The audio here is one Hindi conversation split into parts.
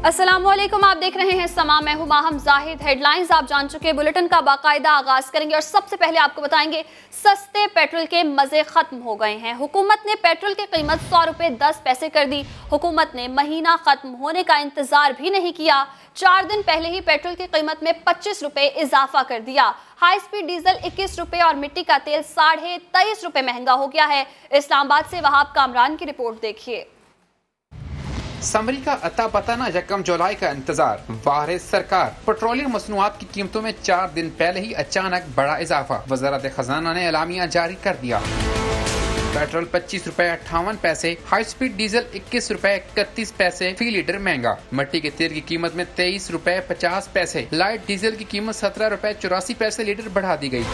अस्सलामुअलैकुम, आप देख रहे हैं समा, मैं हूं माहम जाहिद। हेडलाइंस आप जान चुके, बुलेटिन का बाकायदा आगाज करेंगे और सबसे पहले आपको बताएंगे सस्ते पेट्रोल के मजे खत्म हो गए हैं। हुकूमत ने पेट्रोल की कीमत 100 रुपए 10 पैसे कर दी। हुकूमत ने महीना खत्म होने का इंतजार भी नहीं किया, 4 दिन पहले ही पेट्रोल की कीमत में 25 रुपए इजाफा कर दिया। हाई स्पीड डीजल 21 रुपए और मिट्टी का तेल 23.5 रुपए महंगा हो गया है। इस्लामाबाद से वहाब कामरान की रिपोर्ट देखिए। समरी का अता पता न, 1 जुलाई का इंतजार। वाह सरकार, पेट्रोलियम मसनूआत की कीमतों में 4 दिन पहले ही अचानक बड़ा इजाफा। वजारत खजाना ने एलामिया जारी कर दिया। पेट्रोल 25 रुपए 58 पैसे, हाई स्पीड डीजल 21 रुपए 31 पैसे फी लीटर महंगा। मिट्टी के तेल की कीमत में 23 रुपए 50 पैसे, लाइट डीजल की कीमत 17 रुपए 84 पैसे लीटर बढ़ा दी गई।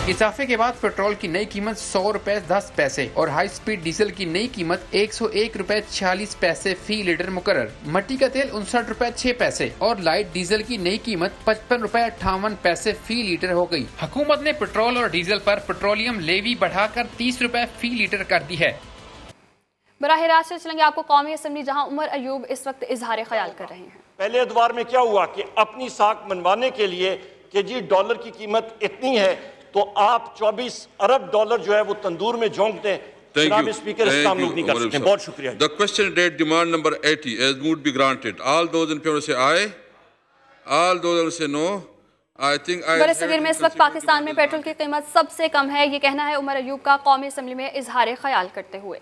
इजाफे के बाद पेट्रोल की नई कीमत 100 रुपए 10 पैसे और हाई स्पीड डीजल की नई कीमत 101 रुपए 46 पैसे फी लीटर मुकर्रर। मिट्टी का तेल 59 रुपए 6 पैसे और लाइट डीजल की नई कीमत 55 रुपए 58 पैसे फी लीटर हो गई। हुकूमत ने पेट्रोल और डीजल पर पेट्रोलियम लेवी बढ़ाकर 30 रुपए फी लीटर कर दी है। बराह रास्त से चलेंगे आपको कौमी असम्बली, जहां उमर अयूब इस वक्त इजहार ख्याल कर रहे हैं। पहले अदवार में क्या हुआ कि अपनी साख मनवाने के लिए कि जी डॉलर की कीमत इतनी है तो आप 24 अरब डॉलर जो है वो तंदूर में झोंक दें। जनाब स्पीकर, इस काम लोग नहीं कर सकते। बहुत शुक्रिया। The question date demand number 80 as moved be granted. All those in favor say aye. All those in say no. I think I बरसगीर में इस वक्त पाकिस्तान में पेट्रोल की कीमत सबसे कम है, ये कहना है उमर अयूब का कौमी असम्बली में इजहार ख्याल करते हुए।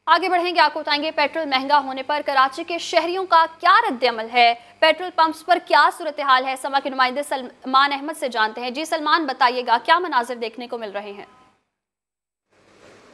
आगे बढ़ेंगे, आपको बताएंगे पेट्रोल महंगा होने पर कराची के शहरियों का क्या रद्द-ए-अमल है, पेट्रोल पंप्स पर क्या सूरत हाल है। समा के नुमाइंदे सलमान अहमद से जानते हैं। जी सलमान, बताइएगा क्या मनाजिर देखने को मिल रहे हैं।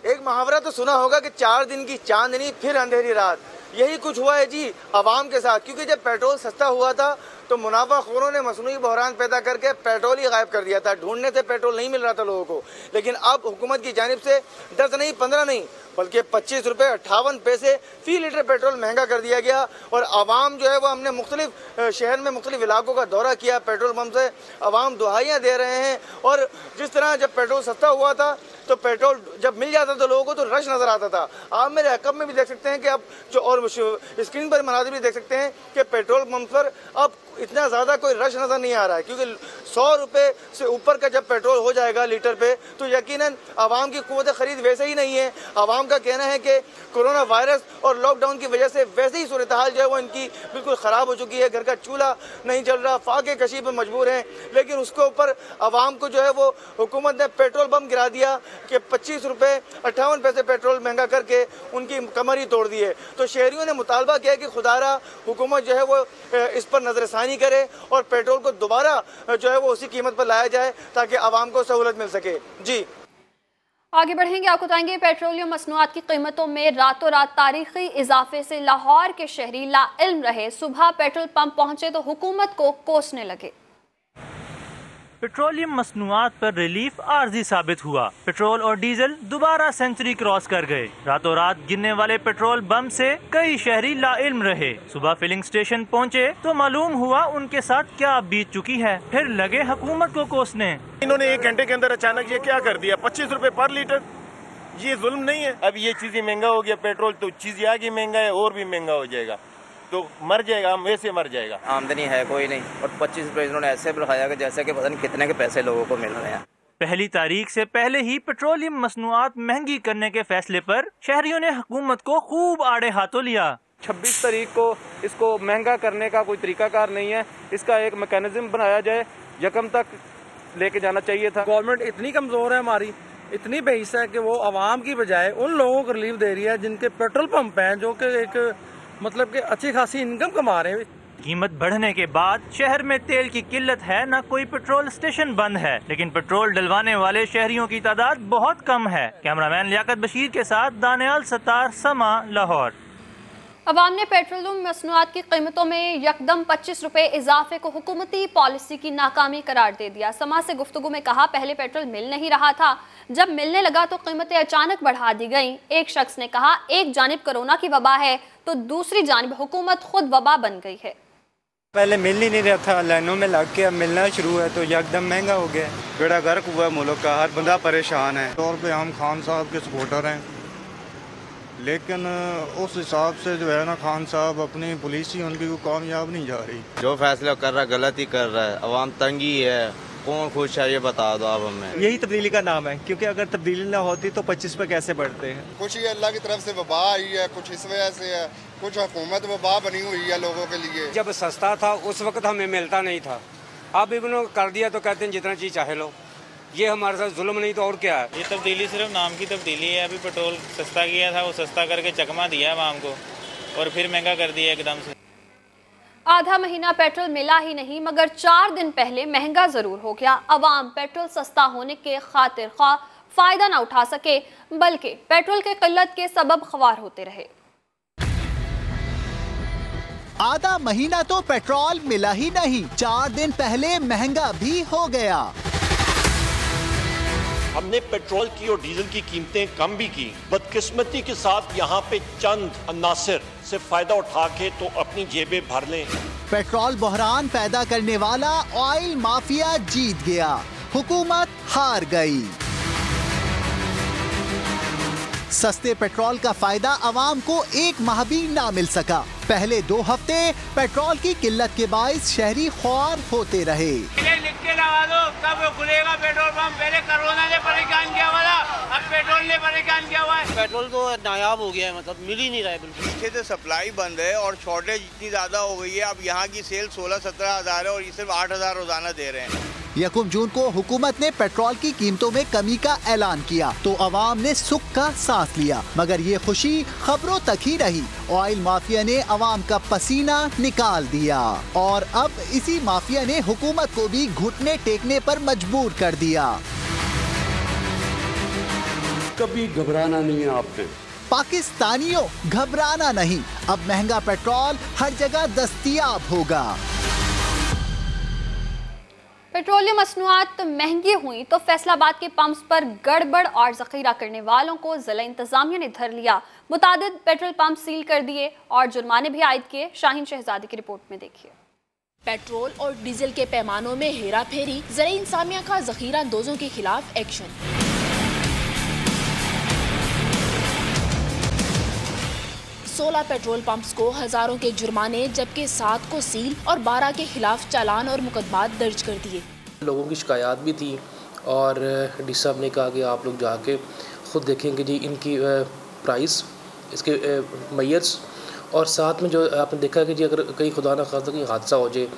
एक मुहावरा तो सुना होगा कि 4 दिन की चांदनी फिर अंधेरी रात, यही कुछ हुआ है जी आवाम के साथ। क्योंकि जब पेट्रोल सस्ता हुआ था तो मुनाफाखोरों ने मसनूई बहरान पैदा करके पेट्रोल ही गायब कर दिया था। ढूंढने से पेट्रोल नहीं मिल रहा था लोगों को। लेकिन अब हुकूमत की जानिब से 10 नहीं 15 नहीं बल्कि 25 रुपए 58 पैसे फी लीटर पेट्रोल महंगा कर दिया गया। और आवाम जो है वो हमने मुख्तलिफ शहर में मुख्तलिफ इलाकों का दौरा किया, पेट्रोल पंप से आवाम दुहाइयाँ दे रहे हैं। और जिस तरह जब पेट्रोल सस्ता हुआ था तो पेट्रोल जब मिल जाता तो लोगों को तो रश नजर आता था। आप मेरे अकब में भी देख सकते हैं कि अब जो और स्क्रीन पर मनाजिर भी देख सकते हैं कि पेट्रोल पंप पर अब इतना ज़्यादा कोई रश नज़र नहीं आ रहा है। क्योंकि 100 रुपए से ऊपर का जब पेट्रोल हो जाएगा लीटर पे तो यकीनन आवाम की क़ुव्वत ख़रीद वैसे ही नहीं है। आवाम का कहना है कि कोरोना वायरस और लॉकडाउन की वजह से वैसे ही सूरत हाल जो है वो इनकी बिल्कुल ख़राब हो चुकी है। घर का चूल्हा नहीं चल रहा, फाके कशी पर मजबूर हैं। लेकिन उसके ऊपर आवाम को जो है वो हुकूमत ने पेट्रोल बम गिरा दिया कि 25 रुपए 58 पैसे पेट्रोल महंगा करके उनकी कमर ही तोड़ दी है। तो शहरियों ने मुतालबा किया कि खुदारा हुकूमत जो है वो इस पर नजरसानी करे और पेट्रोल को दोबारा जो है वो उसी कीमत पर लाया जाए ताकि आवाम को सहूलत मिल सके। जी आगे बढ़ेंगे, आपको बताएंगे पेट्रोलियम मसनूआत की कीमतों में रातों रात तारीखी इजाफे से लाहौर के शहरी लाइल्म रहे। सुबह पेट्रोल पंप पहुंचे तो हुकूमत को कोसने लगे। पेट्रोलियम मसनूआत पर रिलीफ आर्जी साबित हुआ। पेट्रोल और डीजल दोबारा सेंचुरी क्रॉस कर गए। रातों रात गिरने वाले पेट्रोल बम से कई शहरी लाइल्म रहे। सुबह फिलिंग स्टेशन पहुंचे तो मालूम हुआ उनके साथ क्या बीत चुकी है। फिर लगे हुकूमत को कोसने। इन्होंने 1 घंटे के अंदर अचानक ये क्या कर दिया, 25 रुपए पर लीटर। ये जुल्म नहीं है? अब ये चीजें महंगा हो गया पेट्रोल तो चीजें आगे महंगा है और भी महंगा हो जाएगा तो मर जाएगा, हम वैसे मर जाएगा। आमदनी है कोई नहीं और 25 रुपए इन्होंने ऐसे बढ़ाया कि जैसे कि पता नहीं कितने के पैसे लोगों को मिल रहे हैं। पहली तारीख से पहले ही पेट्रोलियम मसनूआत महंगी करने के फैसले पर शहरियों ने हुकूमत को खूब आड़े हाथों लिया। 26 तारीख को इसको महंगा करने का कोई तरीकाकार नहीं है, इसका एक मैकेनिज्म बनाया जाए, यकम तक लेके जाना चाहिए था। गवर्नमेंट इतनी कमजोर है हमारी, इतनी बेहिस है कि वो आवाम की बजाय उन लोगों को रिलीफ दे रही है जिनके पेट्रोल पंप हैं, जो कि एक मतलब कि अच्छी खासी इनकम कमा रहे हैं। कीमत बढ़ने के बाद शहर में तेल की किल्लत है, न कोई पेट्रोल स्टेशन बंद है, लेकिन पेट्रोल डलवाने वाले शहरियों की तादाद बहुत कम है। कैमरामैन लियाकत बशीर के साथ दानियाल सत्तार, समा, लाहौर। अवाम ने पेट्रोलियम मसनूआत की कीमतों में यकदम 25 रुपए इजाफे को हुकूमती पॉलिसी की नाकामी करार दे दिया। समा से गुफ्तगू में कहा, पहले पेट्रोल मिल नहीं रहा था, जब मिलने लगा तो कीमतें अचानक बढ़ा दी गईं। एक शख्स ने कहा, एक जानिब कोरोना की वबा है तो दूसरी जानिब हुकूमत खुद वबा बन गई है। पहले मिल ही नहीं रहा था, लाइनों में लग के अब मिलना शुरू है तो यकदम महंगा हो गया। बेड़ा गर्क हुआ मुल्क का, हर बंदा परेशान है। तौर पे हम खान साहब के सपोर्टर हैं लेकिन उस हिसाब से जो है ना खान साहब अपनी पुलिस ही उनकी कामयाब नहीं जा रही। जो फैसला कर रहा है गलत ही कर रहा है, अवाम तंगी है, कौन खुश है ये बता दो आप हमें। यही तब्दीली का नाम है, क्योंकि अगर तब्दीली ना होती तो 25 पे कैसे बढ़ते हैं। कुछ ये अल्लाह की तरफ से वबा आई है, कुछ इस वजह से है, कुछ हुकूमत वबा बनी हुई है लोगों के लिए। जब सस्ता था उस वक्त हमें मिलता नहीं था, अब इन्होंने कर दिया तो कहते हैं जितना चीज़ चाहे लो। ये हमारे साथ जुल्म नहीं तो और क्या है। ये तब्दीली सिर्फ नाम की तब्दीली है। अभी पेट्रोल सस्ता किया था, वो सस्ता करके चकमा दिया आवाम को और फिर महंगा कर दिया एकदम से। आधा महीना पेट्रोल मिला ही नहीं, मगर 4 दिन पहले महंगा जरूर हो गया। अवाम पेट्रोल सस्ता होने के खातिर खा फायदा ना उठा सके, बल्कि पेट्रोल के किल्लत के सबब ख्वार होते रहे। आधा महीना तो पेट्रोल मिला ही नहीं, 4 दिन पहले महंगा भी हो गया। हमने पेट्रोल की और डीजल की कीमतें कम भी की। बदकिस्मती के साथ यहाँ पे चंद अनासिर से फायदा उठा के तो अपनी जेबें भर लें। पेट्रोल बहरान पैदा करने वाला ऑयल माफिया जीत गया, हुकूमत हार गई। सस्ते पेट्रोल का फायदा अवाम को 1 माह भी ना मिल सका। पहले 2 हफ्ते पेट्रोल की किल्लत के बाइस शहरी ख्वार होते रहे। लिख के लगा दो कब खुलेगा पेट्रोल पंप। पहले कोरोना ने परेशान किया हुआ था, अब पेट्रोल ने परेशान किया हुआ है। पेट्रोल तो नायाब हो गया है, मतलब मिल ही नहीं रहा है बिल्कुल। पीछे से सप्लाई बंद है और शॉर्टेज इतनी ज्यादा हो गई है। अब यहाँ की सेल 16-17 हज़ार है और ये सिर्फ 8 हज़ार रोजाना दे रहे हैं। 1 जून को हुकूमत ने पेट्रोल की कीमतों में कमी का ऐलान किया तो अवाम ने सुख का सांस लिया, मगर ये खुशी खबरों तक ही रही। ऑयल माफिया ने अवाम का पसीना निकाल दिया और अब इसी माफिया ने हुकूमत को भी घुटने टेकने पर मजबूर कर दिया। कभी घबराना नहीं है आपने। पाकिस्तानियों घबराना नहीं, अब महंगा पेट्रोल हर जगह दस्तयाब होगा। पेट्रोलियम मसनूआत महंगी हुई तो फैसलाबाद के पंप्स पर गड़बड़ और जखीरा करने वालों को जिला इंतजामिया ने धर लिया। मुतादिद पेट्रोल पंप सील कर दिए और जुर्माने भी आयद किए। शाहीन शहजादी की रिपोर्ट में देखिए। पेट्रोल और डीजल के पैमानों में हेरा फेरी, जिला इंतजामिया का जखीरा अंदोजों के खिलाफ एक्शन। 16 पेट्रोल पंप्स को हजारों के जुर्माने, जबकि 7 को सील और 12 के खिलाफ चालान और मुकदमात दर्ज कर दिए। लोगों की शिकायत भी थी और डी साहब ने कहा कि आप लोग जाके खुद देखेंगे जी इनकी प्राइस, इसके मैयर्स, और साथ में जो आपने देखा कि जी अगर कहीं खुदा ना खास्ता कोई हादसा हो जाए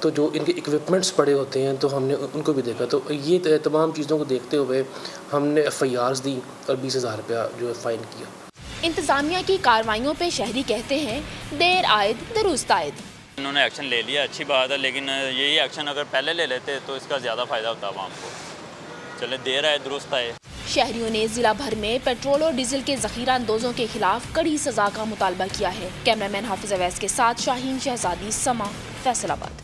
तो जो इनके इक्विपमेंट्स पड़े होते हैं तो हमने उनको भी देखा। तो ये तमाम चीज़ों को देखते हुए हमने FIRs दी और 20,000 रुपया जो है फ़ाइन किया। इंतजामिया की कार्रवाइयों पे शहरी कहते हैं देर आयद दुरुस्त आयद। इन्होंने एक्शन ले लिया, अच्छी बात है, लेकिन यही एक्शन अगर पहले ले लेते तो इसका ज़्यादा फ़ायदा होता आवाम को। चले देर आए दुरुस्त आए। शहरियों ने जिला भर में पेट्रोल और डीजल के जखीरा अंदोजों के खिलाफ कड़ी सजा का मुतालबा किया है। कैमरामैन हाफिज अवैस के साथ शाहीन शहजादी, समा, फैसलाबाद।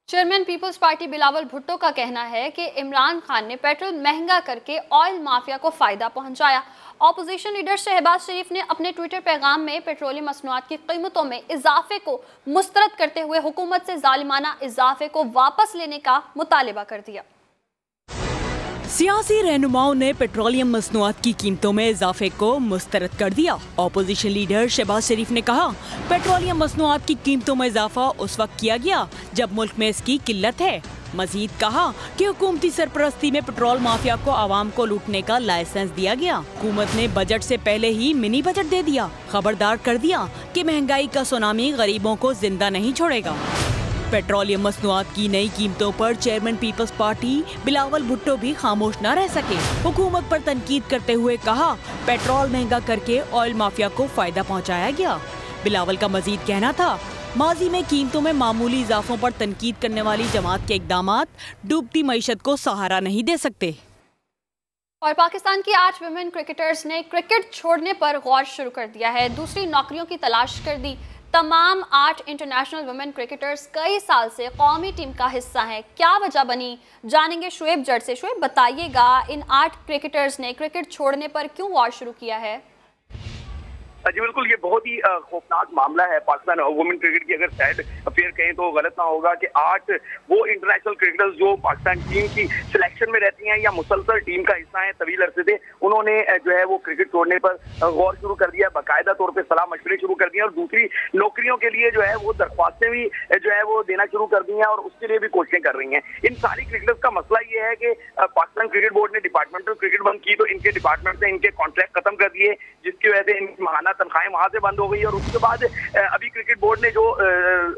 चेयरमैन पीपल्स पार्टी बिलावल भुट्टो का कहना है कि इमरान खान ने पेट्रोल महंगा करके ऑयल माफिया को फायदा पहुंचाया। ऑपोजिशन लीडर शहबाज शरीफ ने अपने ट्विटर पैगाम में पेट्रोलियम मसनूआत की कीमतों में इजाफे को मुस्तरद करते हुए हुकूमत से जालिमाना इजाफे को वापस लेने का मुतालिबा कर दिया। सियासी रहनुमाओं ने पेट्रोलियम मसनूआत की कीमतों में इजाफे को मुस्तरद कर दिया। ऑपोजिशन लीडर शहबाज शरीफ ने कहा, पेट्रोलियम मसनूआत की कीमतों में इजाफा उस वक्त किया गया जब मुल्क में इसकी किल्लत है। मजीद कहा कि हुकूमती सरपरस्ती में पेट्रोल माफिया को आवाम को लूटने का लाइसेंस दिया गया। हुकूमत ने बजट से पहले ही मिनी बजट दे दिया, खबरदार कर दिया कि महंगाई का सुनामी गरीबों को जिंदा नहीं छोड़ेगा। पेट्रोलियम मसनूआत की नई कीमतों पर चेयरमैन पीपल्स पार्टी बिलावल भुट्टो भी खामोश न रह सके। हुकूमत पर तनकीद करते हुए कहा, पेट्रोल महंगा करके ऑयल माफिया को फायदा पहुंचाया गया। बिलावल का मजीद कहना था, माजी में कीमतों में मामूली इजाफों पर तनकीद करने वाली जमात के इकदामात डूबती मईशत को सहारा नहीं दे सकते। और पाकिस्तान की 8 वुमेन क्रिकेटर्स ने क्रिकेट छोड़ने पर गौर शुरू कर दिया है। दूसरी नौकरियों की तलाश कर दी। तमाम 8 इंटरनेशनल वुमेन क्रिकेटर्स कई साल से कौमी टीम का हिस्सा हैं। क्या वजह बनी, जानेंगे शुएब जट से। शुएब, बताइएगा इन 8 क्रिकेटर्स ने क्रिकेट छोड़ने पर क्यों गौर शुरू किया है? जी बिल्कुल, ये बहुत ही खौफनाक मामला है पाकिस्तान वुमेन क्रिकेट की। अगर सैड अफेयर कहें तो गलत ना होगा कि 8 वो इंटरनेशनल क्रिकेटर्स जो पाकिस्तान टीम की सिलेक्शन में रहती हैं या मुसलसल टीम का हिस्सा है तवील अरसे से, उन्होंने जो है वो क्रिकेट छोड़ने पर गौर शुरू कर दिया, बाकायदा तौर पर सलाह मशवरे शुरू कर दिए और दूसरी नौकरियों के लिए जो है वो दरख्वास्तें भी जो है वो देना शुरू कर दी हैं और उसके लिए भी कोशिशें कर रही हैं। इन सारी क्रिकेटर्स का मसला ये है कि पाकिस्तान क्रिकेट बोर्ड ने डिपार्टमेंटल क्रिकेट बंद की तो इनके डिपार्टमेंट से इनके कॉन्ट्रैक्ट खत्म कर दिए, जिसकी वजह से इनकी माहाना तनख्वाहें वहां से बंद हो गई और उसके बाद अभी क्रिकेट बोर्ड ने जो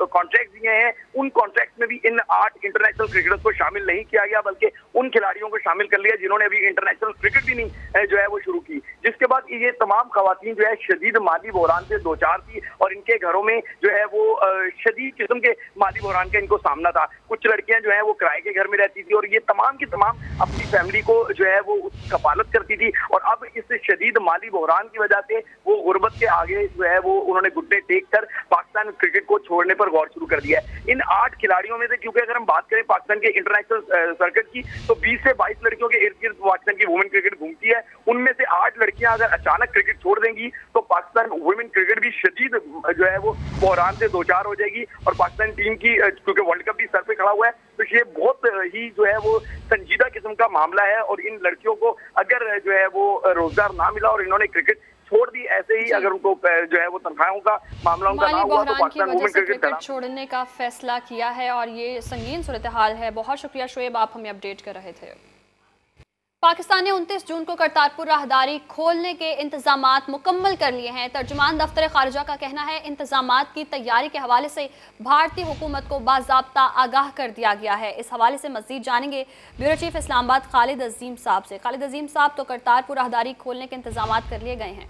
कॉन्ट्रैक्ट दिए हैं उन कॉन्ट्रैक्ट में भी इन 8 इंटरनेशनल क्रिकेटर्स को शामिल नहीं किया गया, बल्कि उन खिलाड़ियों को शामिल कर लिया जिन्होंने अभी इंटरनेशनल क्रिकेट भी नहीं जो है वो शुरू की। जिसके बाद ये तमाम खवातीन जो है शदीद माली बहरान से दो चार थी और इनके घरों में जो है वो शदीद किस्म के माली बहरान का इनको सामना था। कुछ लड़कियां जो है वो किराए के घर में रहती थी और ये तमाम की तमाम अपनी फैमिली को जो है वो कफालत करती थी और अब इस शदीद माली बहरान की वजह से वो गुर्बत के आगे जो है वो उन्होंने घुटने टेक कर पाकिस्तान क्रिकेट को छोड़ने पर गौर शुरू कर दिया है। इन 8 खिलाड़ियों में से, क्योंकि अगर हम बात करें पाकिस्तान के इंटरनेशनल सर्किट की, तो 20 से 22 लड़कियों के इर्द गिर्द पाकिस्तान की वुमेन क्रिकेट घूमती है। उनमें से 8 लड़कियां अगर अचानक क्रिकेट छोड़ देंगी तो पाकिस्तान वुमेन क्रिकेट भी शदीद जो है वो बहरान से दो चार हो जाएगी और पाकिस्तान टीम की, क्योंकि वर्ल्ड कप भी सर पे खड़ा हुआ है, तो ये बहुत ही जो है वो संजीदा किस्म का मामला है और इन लड़कियों को अगर जो है वो रोजगार ना मिला और इन्होंने क्रिकेट छोड़ दी, ऐसे ही अगर उनको जो है वो तनख्वाहों का मामला उनका ना हुआ तो पाकिस्तान वुमेन क्रिकेट छोड़ने का फैसला किया है और ये संगीन सूरत हाल है। बहुत शुक्रिया शोएब, आप हमें अपडेट कर रहे थे। पाकिस्तान ने 29 जून को करतारपुर राहदारी खोलने के इंतजामात मुकम्मल कर लिए हैं। तर्जुमान दफ्तर खारिजा का कहना है इंतजामात की तैयारी के हवाले से भारतीय हुकूमत को बाज़ाब्ता आगाह कर दिया गया है। इस हवाले से मजीद जानेंगे ब्यूरो चीफ इस्लामाबाद खालिद अजीम साहब से। खालिद अजीम साहब, तो करतारपुर राहदारी खोलने के इंतजामात कर लिए गए हैं।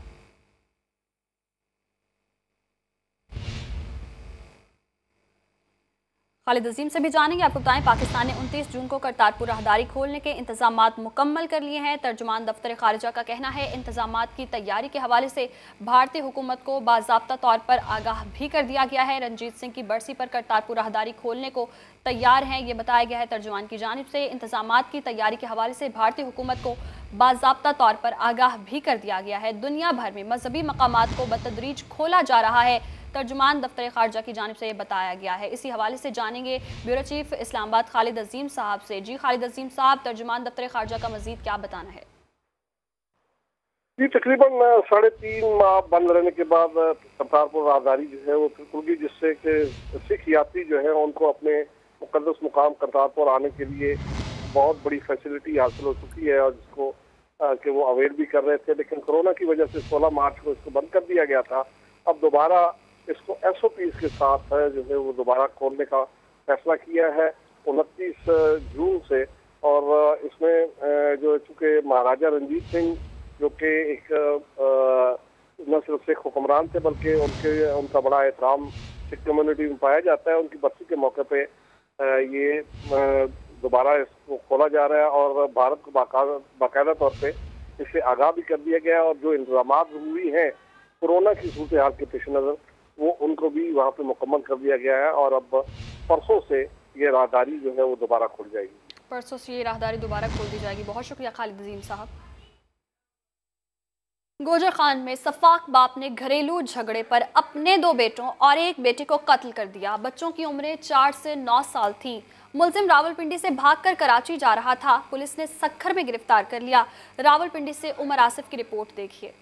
खालिद अजीम से भी जानेंगे, आपको बताएं पाकिस्तान ने 29 जून को करतारपुर राहदारी खोलने के इंतजामात मुकम्मल कर लिए हैं। तर्जुमान दफ्तर खारिजा का कहना है इंतजामात की तैयारी के हवाले से भारतीय हुकूमत को बाज़ाब्ता तौर पर आगाह भी कर दिया गया है। रणजीत सिंह की बरसी पर करतारपुर राहदारी खोलने को तैयार हैं, ये बताया गया है तर्जुमान की जानिब से। इंतजामात की तैयारी के हवाले से भारतीय हुकूमत को बाज़ाब्ता तौर पर आगाह भी कर दिया गया है। दुनिया भर में मजहबी मकामात को बतदरीज खोला जा रहा है, तर्जुमान दफ्तर खारिजा की जानिब से ये बताया गया है। इसी हवाले से जानेंगे ब्यूरो चीफ इस्लामाबाद खालिद अजीम साहब से। जी खालिद अजीम साहब, तर्जुमान दफ्तर खारिजा का मजीद क्या बताना है? जी तकरीबन 3.5 माह बंद रहने के बाद करतारपुर राहदारी जो है वो खुलेगी, जिससे कि सिख यात्री जो है उनको अपने मुकद्दस मुकाम करतारपुर आने के लिए बहुत बड़ी फैसिलिटी हासिल हो चुकी है और जिसको कि वो अवेयर भी कर रहे थे, लेकिन कोरोना की वजह से 16 मार्च को इसको बंद कर दिया गया था। अब दोबारा इसको SOPs के साथ जो है वो दोबारा खोलने का फैसला किया है 29 जून से। और इसमें जो चूँकि महाराजा रंजीत सिंह जो कि एक न सिर्फ सिख हुक्मरान थे बल्कि उनका बड़ा एहतराम सिख कम्युनिटी में पाया जाता है, उनकी बरसी के मौके पे ये दोबारा इसको खोला जा रहा है और भारत को बाकायदा तौर पे इससे आगाह भी कर दिया गया है और जो इंतजाम जरूरी हैं कोरोना की सूरत हाल के पेश नज़र वो उनको भी वहाँ पे मुकम्मल कर दिया गया है और अब परसों से ये राहदारी जो है वो दोबारा खुल जाएगी। परसों से ये राहदारी दोबारा खोल दी जाएगी। बहुत शुक्रिया खालिद अजीम साहब। गोजर खान में सफाक बाप ने घरेलू झगड़े पर अपने 2 बेटों और एक बेटे को कत्ल कर दिया। बच्चों की उम्रें 4 से 9 साल थी। मुलजिम रावलपिंडी से भागकर कराची जा रहा था, पुलिस ने सक्खर में गिरफ्तार कर लिया। रावलपिंडी से उमर आसिफ की रिपोर्ट देखिए।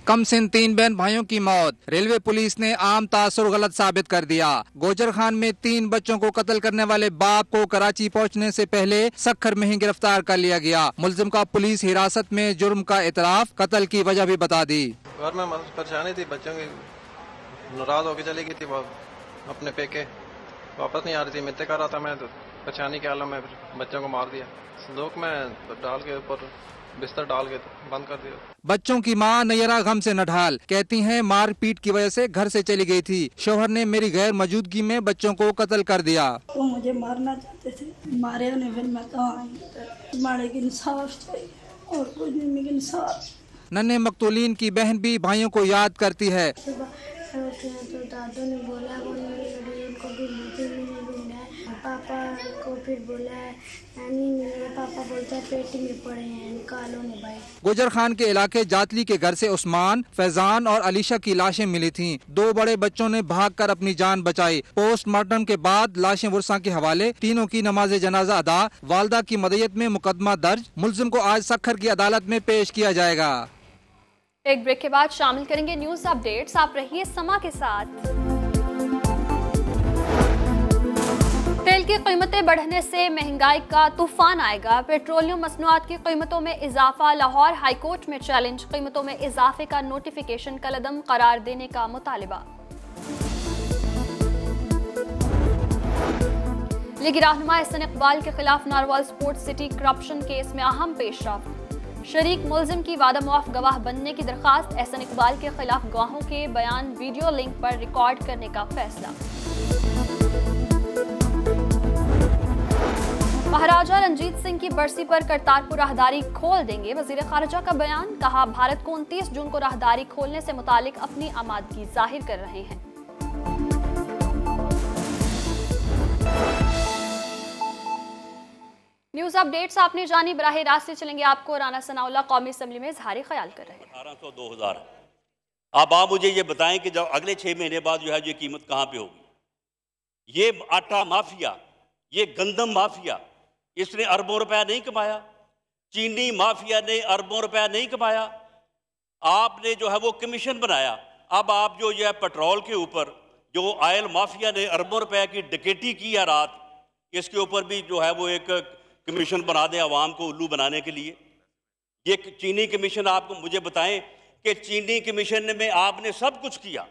कमसिन 3 बहन भाइयों की मौत, रेलवे पुलिस ने आम तासुर गलत साबित कर दिया। गोजर खान में 3 बच्चों को कत्ल करने वाले बाप को कराची पहुंचने से पहले सक्खर में ही गिरफ्तार कर लिया गया। मुलजिम का पुलिस हिरासत में जुर्म का एतराफ, कत्ल की वजह भी बता दी। घर में परेशानी थी, बच्चों की नाराज होकर चली गई थी, वो अपने पेके वापस नहीं आ रही थी। मिलते कर रहा था मैं, तो परेशानी के आलम में बच्चों को मार दिया, संदूक में डाल के ऊपर बिस्तर डाल के बंद कर दिया। बच्चों की मां नैयरा गम से नढाल, कहती हैं मारपीट की वजह से घर से चली गई थी। शोहर ने मेरी गैर मौजूदगी में बच्चों को कत्ल कर दिया। वो मुझे मारना चाहते थे, मारे उन्हें, फिर मैं कहाँ आई। मारे की इंसाफ चाहिए और कुछ नहीं, इंसाफ। नन्हे मकतूलीन की बहन भी भाइयों को याद करती है। तो दादू ने बोला पापा को फिर बोला नहीं मिले, पापा बोलता है पेटी में पड़े हैं, निकालो ने भाई। गुजर खान के इलाके जातली के घर से उस्मान, फैजान और अलीशा की लाशें मिली थीं। 2 बड़े बच्चों ने भागकर अपनी जान बचाई। पोस्टमार्टम के बाद लाशें वर्षा के हवाले, तीनों की नमाज जनाजा अदा। वालदा की मदयत में मुकदमा दर्ज। मुलजिम को आज सखर की अदालत में पेश किया जाएगा। एक ब्रेक के बाद शामिल करेंगे न्यूज अपडेट्स। आप रहिए समा के साथ। तेल की कीमतें बढ़ने से महंगाई का तूफान आएगा। पेट्रोलियम मसनूआत की कीमतों में इजाफा। लाहौर हाईकोर्ट में चैलेंज। कीमतों में इजाफे का नोटिफिकेशन कलअदम करार देने का मुतालिबा। लीगी रहनुमा एहसन इकबाल के खिलाफ narwhal sports city corruption case में अहम पेशरफ्त। शरीक मुलजिम की वादा मुआफ गवाह बनने की दरखास्त। एहसन इकबाल के खिलाफ गवाहों के बयान वीडियो लिंक पर रिकॉर्ड करने का फैसला। महाराजा रंजीत सिंह की बरसी पर करतारपुर राहदारी खोल देंगे। वजीर खारजा का बयान। कहा, भारत को 29 जून को राहदारी खोलने से मुतालिक अपनी आमादगी जाहिर कर रहे हैं। न्यूज अपडेट्स आपने जानी। बराह रास्त से चलेंगे आपको। राना सनाउल्लाह कौमी असेंबली में इजहार ख्याल कर रहे हैं। 1800-2000। अब आप मुझे ये बताएं कि जब अगले 6 महीने बाद जो है ये कीमत कहाँ पे होगी। ये आटा माफिया, ये गंदम माफिया, इसने अरबों रुपया नहीं कमाया। चीनी माफिया ने अरबों रुपया नहीं कमाया। आपने जो है वो कमीशन बनाया। अब आप जो है पेट्रोल के ऊपर जो ऑयल माफिया ने अरबों रुपया की डकैती की है रात, इसके ऊपर भी जो है वो एक कमीशन बना दें आवाम को उल्लू बनाने के लिए। ये चीनी कमीशन, आपको मुझे बताएं कि चीनी कमीशन में आपने सब कुछ किया।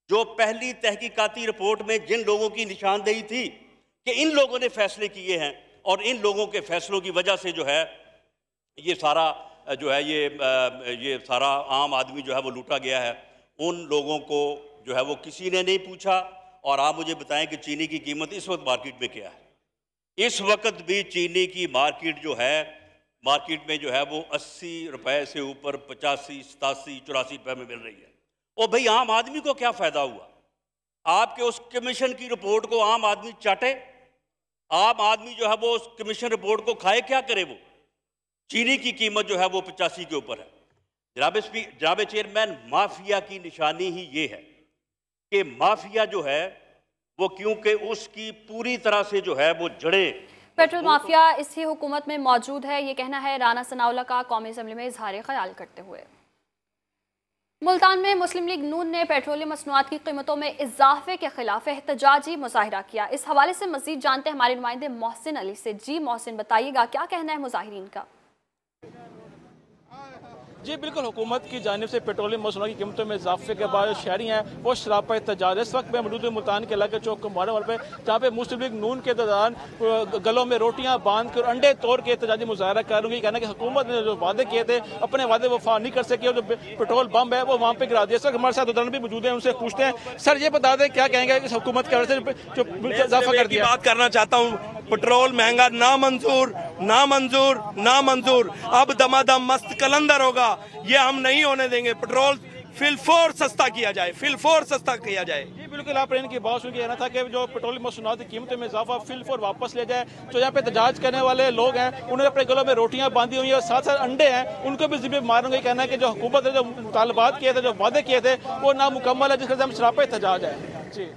जो पहली तहकीकाती रिपोर्ट में जिन लोगों की निशानदेही थी कि इन लोगों ने फैसले किए हैं और इन लोगों के फैसलों की वजह से जो है ये सारा जो है ये सारा आम आदमी जो है वो लूटा गया है, उन लोगों को जो है वो किसी ने नहीं पूछा। और आप मुझे बताएं कि चीनी की कीमत इस वक्त मार्केट में क्या है। इस वक्त भी चीनी की मार्केट जो है, मार्केट में जो है वो 80 रुपए से ऊपर 85, 87, 84 रुपए में मिल रही है। और भाई आम आदमी को क्या फ़ायदा हुआ? आपके उस कमीशन की रिपोर्ट को आम आदमी चाटे, आम आदमी जो है वो उस कमीशन रिपोर्ट को खाए, क्या करे वो? चीनी की कीमत जो है वो 85 के ऊपर है। जनाब चेयरमैन, माफिया की निशानी ही ये है कि माफिया जो है वो क्योंकि उसकी पूरी तरह से जो है वो जड़ें पेट्रोल माफिया इसी हुकूमत में मौजूद है। ये कहना है राना सनाउल्लाह का कौमी असेंबली में इजहार ख्याल करते हुए। मुल्तान में मुस्लिम लीग नून ने पेट्रोलियम मसनूआत की कीमतों में इजाफे के खिलाफ एहतजाजी मुजाहिरा किया। इस हवाले से मजीद जानते हैं हमारे नुमाइंदे मोहसिन अली से। जी मोहसिन, बताइएगा क्या कहना है मुजाहिरीन का? जी बिल्कुल, हुकूमत की जानिब से पेट्रोलियम मसनूआत की कीमतों में इजाफे के बाद शहरी हैं वो शराब पर एहतजाज। इस वक्त मैं मौजूद मुल्तान के इलाके चौक कुमार पे, जहाँ पे मुस्लिम लीग नून के दौरान गलों में रोटियां बांध कर अंडे तोड़ के एहतजाजी मुजाहरा कर रही है। कहना कि हुकूमत ने जो वादे किए थे अपने वादे वफा नहीं कर सके और जो पेट्रोल बम है वो वहाँ पे गिरा दिया। सर हमारे साथ उदाहरण भी मौजूद है, उनसे पूछते हैं। सर ये बता दें क्या कहेंगे इस हुकूमत के वजह से जो इजाफा कर दिया? बात करना चाहता हूँ, पेट्रोल महंगा ना मंजूर, ना मंजूर, ना मंजूर। अब दमादम मस्त कलंदर होगा, ये हम नहीं होने देंगे। पेट्रोल फिलफोर सस्ता किया जाए, फिलफोर सस्ता किया जाए। जी बिल्कुल, आप इनकी बात सुन के कहना था कि जो पेट्रोलियम मसनूआत की कीमतों में इजाफा फिलफोर वापस ले जाए। जो यहाँ पे एहतजाज करने वाले लोग हैं उन्होंने अपने गलों में रोटियां बांधी हुई है और साथ साथ अंडे हैं, उनको भी जिम्मे मारूंगा। कहना है कि जो हुकूमत ने जो मुतालबात किए थे, जो वादे किए थे वो नामुकम्मल है, जिसके हम शराब पे एहतजाज है। जी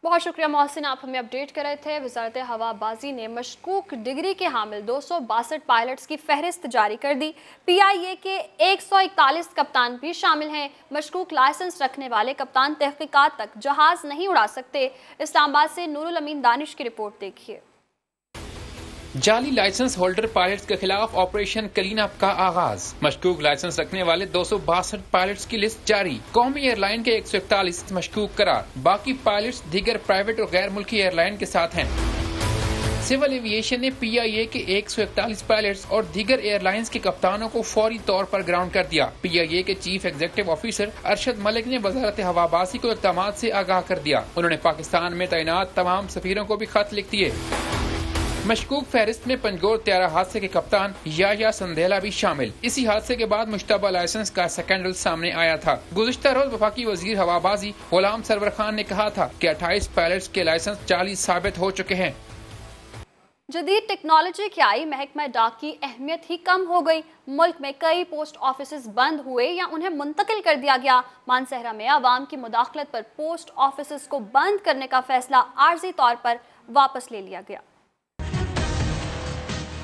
बहुत शुक्रिया मोहसिन, आप हमें अपडेट कर रहे थे। वजारत हवाबाजी ने मशकूक डिग्री के हामिल 262 पायलट्स की फहरिस्त जारी कर दी। PIA के 141 कप्तान भी शामिल हैं। मशकूक लाइसेंस रखने वाले कप्तान तहकीकात तक जहाज नहीं उड़ा सकते। इस्लामाबाद से नूरुल अमीन दानिश की रिपोर्ट देखिए। जाली लाइसेंस होल्डर पायलट्स के खिलाफ ऑपरेशन क्लीन अप का आगाज। मशकूक लाइसेंस रखने वाले 262 पायलट्स की लिस्ट जारी। कौमी एयरलाइन के 141 मशकूक करार। बाकी पायलट्स दीगर प्राइवेट और गैर मुल्की एयरलाइन के साथ हैं। सिविल एविएशन ने PIA के 141 पायलट्स और दीगर एयरलाइंस के कप्तानों को फौरी तौर पर ग्राउंड कर दिया। PIA के chief executive officer Arshad Malik ने वजारत हवाबाजी को इक़दामात से आगाह कर दिया। उन्होंने पाकिस्तान में तैनात तमाम सफीरों को भी खत लिख दिए। मशकूक फहरिस्त में पंजगोर त्यारा हादसे के कप्तान याया संदेला भी शामिल। इसी हादसे के बाद मुश्तबा लाइसेंस का स्कैंडल सामने आया था। गुज़िश्ता रोज वफाकी वजीर हवाबाजी गुलाम सरवर खान ने कहा था कि 28 पायलट्स के लाइसेंस जाली साबित हो चुके हैं। जदीद टेक्नोलॉजी की आई महकमा डाक की अहमियत ही कम हो गई। मुल्क में कई पोस्ट ऑफिस बंद हुए या उन्हें मुंतकिल कर दिया गया। मानसहरा में आवाम की मुदाखलत पर पोस्ट ऑफिस को बंद करने का फैसला आर्जी तौर पर वापस ले लिया गया।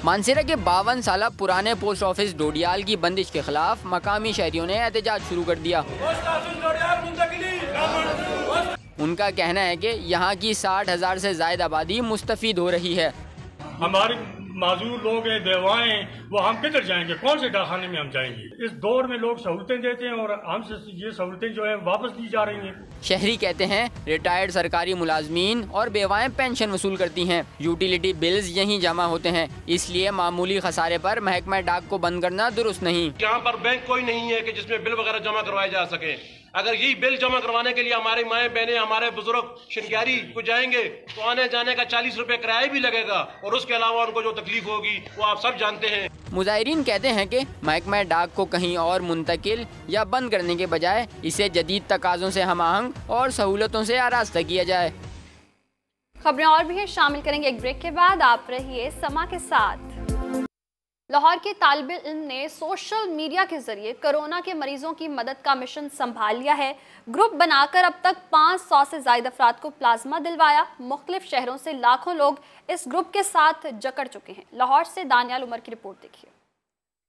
मानसहरा के 52 साल पुराने पोस्ट ऑफिस डोडियाल की बंदिश के खिलाफ मकामी शहरियों ने एहतजाज शुरू कर दिया। उनका कहना है कि यहाँ की 60,000 से ज्यादा आबादी मुस्तफीद हो रही है। हमारे माजूर लोग हैं, बेवाएं, वो हम किधर जाएंगे, कौन से डाकखाने में हम जाएंगे। इस दौर में लोग सहूलतें देते हैं और हमसे ये सहूलतें जो है वापस ली जा रही हैं। शहरी कहते हैं रिटायर्ड सरकारी मुलाजमीन और बेवाएं पेंशन वसूल करती हैं। यूटिलिटी बिल्स यहीं जमा होते हैं, इसलिए मामूली खसारे पर महकमा डाक को बंद करना दुरुस्त नहीं। यहाँ पर बैंक कोई नहीं है कि जिसमें बिल वगैरह जमा करवाए जा सके। अगर यही बिल जमा करवाने के लिए हमारे माएँ बहनें, हमारे बुजुर्ग शिनक्यारी को जाएंगे तो आने जाने का 40 रुपए किराया भी लगेगा और उसके अलावा उनको जो तकलीफ होगी वो आप सब जानते हैं। मुजाहिरीन कहते हैं कि महकमा डाक को कहीं और मुंतकिल या बंद करने के बजाय इसे जदीद तकाज़ों से हमआहंग और सहूलतों से आरास्ता किया जाए। खबरें और भी हैं, शामिल करेंगे एक ब्रेक के बाद। आप रहिए समा के साथ। लाहौर के तालिब इल्म ने सोशल मीडिया के जरिए कोरोना के मरीजों की मदद का मिशन संभाल लिया है। ग्रुप बनाकर अब तक 500 से ज्यादा अफराद को प्लाज्मा दिलवाया। मुख्तलिफ शहरों से लाखों लोग इस ग्रुप के साथ जकड़ चुके हैं। लाहौर से दानियाल उमर की रिपोर्ट देखिए।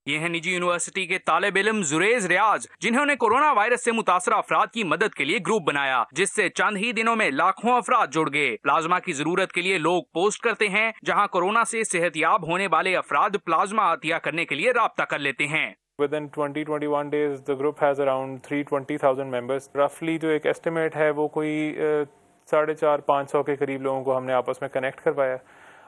ये है निजी यूनिवर्सिटी के तालिब इल्म जुरेज रियाज, जिन्होंने कोरोना वायरस से मुतासर अफराद की मदद के लिए ग्रुप बनाया, जिससे चंद ही दिनों में लाखों अफराद जुड़ गए। प्लाज्मा की जरूरत के लिए लोग पोस्ट करते हैं, जहां कोरोना से सेहतयाब होने वाले अफराद प्लाज्मा अतिया करने के लिए राब्ता कर लेते हैं। Within 20-21 days, the group has around 320,000 members. Roughly जो एक estimate है वो कोई 450-500 के करीब लोगों को हमने आपस में कनेक्ट करवाया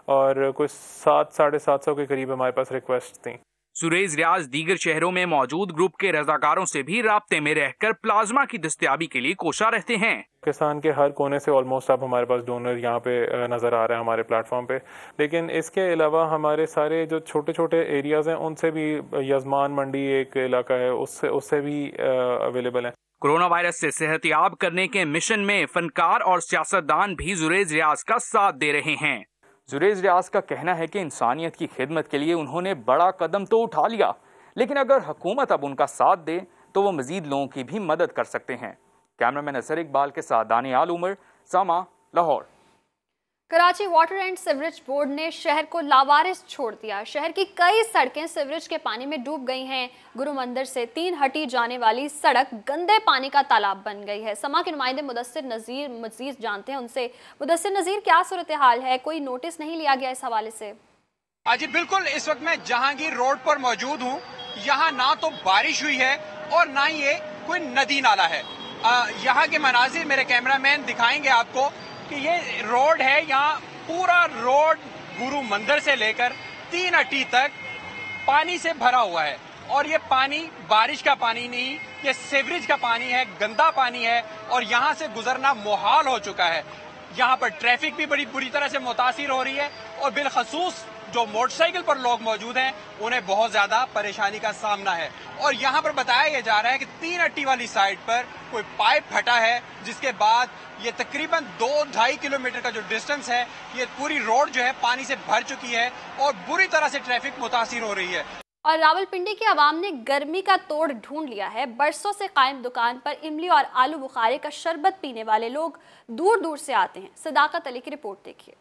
और कोई 700-750 के करीब हमारे पास रिक्वेस्ट थी। सुरेज रियाज दीगर शहरों में मौजूद ग्रुप के रजाकारों से भी राब्ते में रहकर प्लाज्मा की दस्तयाबी के लिए कोशा रहते हैं। पाकिस्तान के हर कोने से ऑलमोस्ट अब हमारे पास डोनर यहाँ पे नज़र आ रहे हैं हमारे प्लेटफॉर्म पे, लेकिन इसके अलावा हमारे सारे जो छोटे छोटे एरियाज हैं उनसे भी, यजमान मंडी एक इलाका है, उससे भी अवेलेबल है। कोरोना वायरस से सेहतयाब करने के मिशन में फनकार और सियासतदान भी जुरेज रियाज का साथ दे रहे हैं। जुरेज रियाज का कहना है कि इंसानियत की खिदमत के लिए उन्होंने बड़ा कदम तो उठा लिया, लेकिन अगर हुकूमत अब उनका साथ दे तो वो मजीद लोगों की भी मदद कर सकते हैं। कैमरामैन असर इकबाल के साथ दानियाल उमर, समा, Lahore. Karachi water and sewerage board ने शहर को लावारिस छोड़ दिया। शहर की कई सड़कें सीवरेज के पानी में डूब गई हैं। गुरु मंदिर से 3 हटी जाने वाली सड़क गंदे पानी का तालाब बन गई है। समा के नुमाइंदे मुदस्सिर नज़ीर मजीद जानते हैं उनसे। मुदस्सिर नज़ीर, क्या सूरत हाल है? कोई नोटिस नहीं लिया गया इस हवाले से? जी बिल्कुल, इस वक्त मैं जहांगीर रोड पर मौजूद हूँ। यहाँ ना तो बारिश हुई है और ना ही ये कोई नदी नाला है। यहाँ के मनाजिर मेरे कैमरामैन दिखाएंगे आपको कि ये रोड है, यहाँ पूरा रोड गुरु मंदिर से लेकर 3 हटी तक पानी से भरा हुआ है। और ये पानी बारिश का पानी नहीं, ये सीवरेज का पानी है, गंदा पानी है और यहाँ से गुजरना मुहाल हो चुका है। यहाँ पर ट्रैफिक भी बड़ी बुरी तरह से मुतासिर हो रही है और बिलखसूस जो मोटरसाइकिल पर लोग मौजूद हैं उन्हें बहुत ज्यादा परेशानी का सामना है। और यहाँ पर बताया जा रहा है कि 3 हट्टी वाली साइड पर कोई पाइप फटा है, जिसके बाद ये तकरीबन 2-2.5 किलोमीटर का जो डिस्टेंस है, ये पूरी रोड जो है पानी से भर चुकी है और बुरी तरह से ट्रैफिक मुतासिर हो रही है। और रावलपिंडी की आवाम ने गर्मी का तोड़ ढूंढ लिया है। बरसों से कायम दुकान पर इमली और आलू बुखारे का शरबत पीने वाले लोग दूर दूर से आते हैं। सदाकत अली की रिपोर्ट देखिए।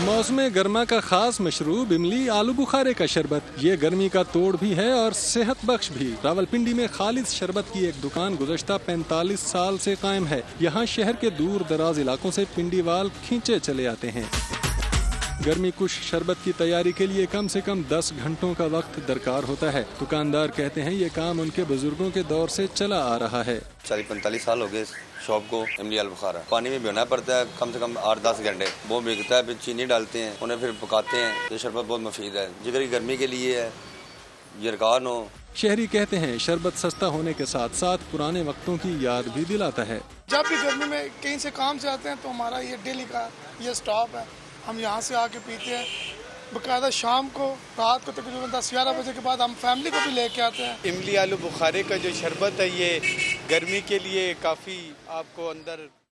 मौसम गर्मा का खास मशरूब इमली आलू बुखारे का शरबत, ये गर्मी का तोड़ भी है और सेहत बख्श भी। रावलपिंडी में खालिद शरबत की एक दुकान गुज़श्ता 45 साल से कायम है। यहाँ शहर के दूर दराज इलाकों से पिंडीवाल खींचे चले आते हैं। गर्मी कुश शरबत की तैयारी के लिए कम से कम 10 घंटों का वक्त दरकार होता है। दुकानदार कहते हैं ये काम उनके बुजुर्गों के दौर से चला आ रहा है। 40-45 साल हो गए शॉप को। इमली आलू बुखारा पानी में भिगोना पड़ता है कम से कम 8-10 घंटे। वो भिगता है, फिर चीनी डालते हैं, उन्हें फिर पकाते हैं। ये शरबत बहुत मुफीद है, जिगर की गर्मी के लिए है, यरकान हो। शहरी कहते हैं शरबत सस्ता होने के साथ साथ पुराने वक्तों की याद भी दिलाता है। जब भी गर्मी में कहीं से काम से आते हैं तो हमारा ये डेली का ये स्टॉप है, हम यहाँ से आके पीते हैं। बकायदा शाम को रात को तकरीबन 10-11 बजे के बाद हम फैमिली को भी लेके आते हैं। इमली आलू बुखारे का जो शरबत है ये गर्मी के लिए काफ़ी आपको अंदर